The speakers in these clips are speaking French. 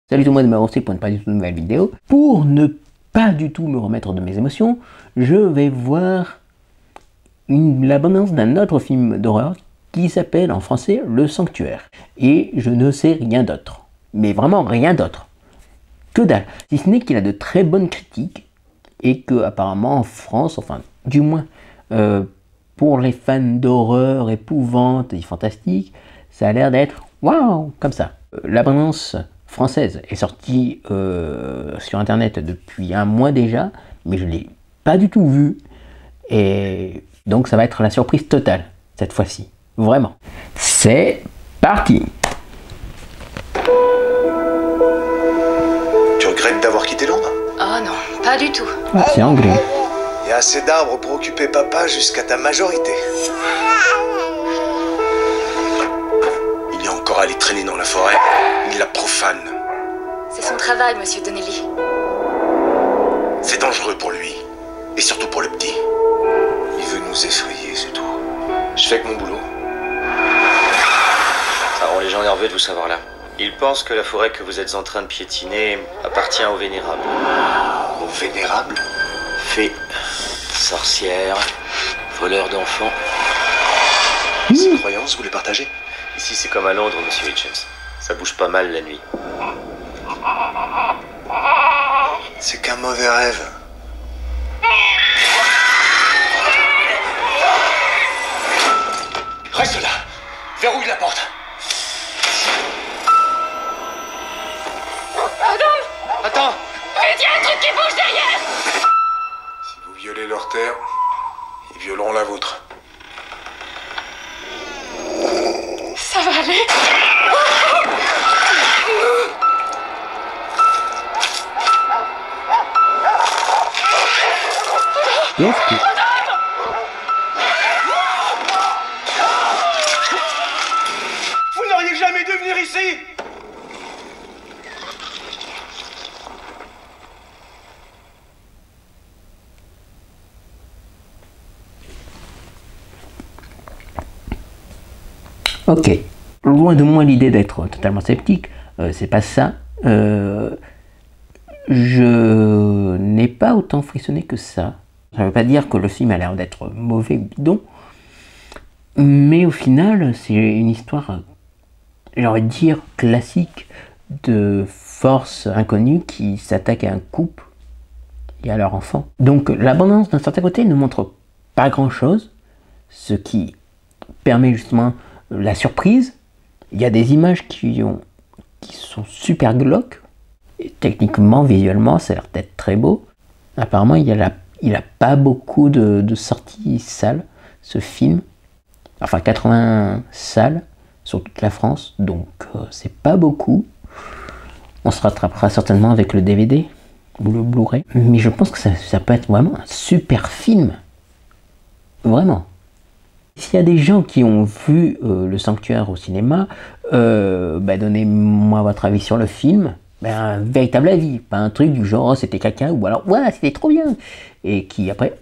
Salut tout le monde, je me retrouve pour ne pas du tout de nouvelle vidéo. Pour ne pas du tout me remettre de mes émotions, je vais voir la bande-annonce d'un autre film d'horreur qui s'appelle en français Le Sanctuaire. Et je ne sais rien d'autre. Mais vraiment rien d'autre. Que dalle. Si ce n'est qu'il a de très bonnes critiques et que apparemment en France, enfin du moins pour les fans d'horreur, épouvante et fantastique, ça a l'air d'être waouh comme ça. La bande-annonce française est sortie sur internet depuis un mois déjà, mais je ne l'ai pas du tout vue. Et donc ça va être la surprise totale cette fois-ci. Vraiment. C'est parti. Tu regrettes d'avoir quitté Londres? Oh non, pas du tout. Ah, c'est anglais. Il y a assez d'arbres pour occuper papa jusqu'à ta majorité. Il y a encore à aller traîner dans la forêt. Il la profane. C'est son travail, monsieur Donnelly. C'est dangereux pour lui. Et surtout pour le petit. Il veut nous effrayer, c'est tout. Je fais que mon boulot. Ça rend les gens nerveux de vous savoir là. Ils pensent que la forêt que vous êtes en train de piétiner appartient aux vénérables. Au vénérable? Fées, sorcières, voleurs d'enfants. Ces croyances, vous les partagez? Ici c'est comme à Londres, monsieur Hitchens. Ça bouge pas mal la nuit. C'est qu'un mauvais rêve. Reste là. Verrouille la porte. Attends. Il y a un truc qui bouge derrière. Si vous violez leur terre, ils violeront la vôtre. Ça va aller. Qu'est-ce que... Vous n'auriez jamais dû venir ici. Ok, loin de moi l'idée d'être totalement sceptique, c'est pas ça. Je n'ai pas autant frissonné que ça. Ça veut pas dire que le film a l'air d'être mauvais ou bidon, mais au final, c'est une histoire, j'ai envie de dire, classique de force inconnue qui s'attaque à un couple et à leur enfant. Donc l'abondance d'un certain côté ne montre pas grand-chose, ce qui permet justement la surprise. Il y a des images qui sont super glauques. Et techniquement, visuellement, ça a l'air d'être très beau. Apparemment, il a pas beaucoup de sorties salles, ce film. Enfin, 80 salles sur toute la France, donc c'est pas beaucoup. On se rattrapera certainement avec le DVD ou le Blu-ray. Mais je pense que ça peut être vraiment un super film. Vraiment. S'il y a des gens qui ont vu Le Sanctuaire au cinéma, donnez-moi votre avis sur le film. Un véritable avis, pas un truc du genre oh, c'était caca ou alors ouais c'était trop bien et qui après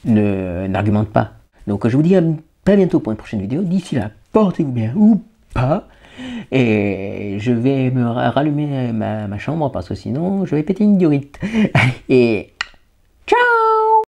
n'argumente pas. Donc je vous dis à très bientôt pour une prochaine vidéo. D'ici là, portez-vous bien ou pas. Et je vais me rallumer ma chambre parce que sinon je vais péter une diorite. Et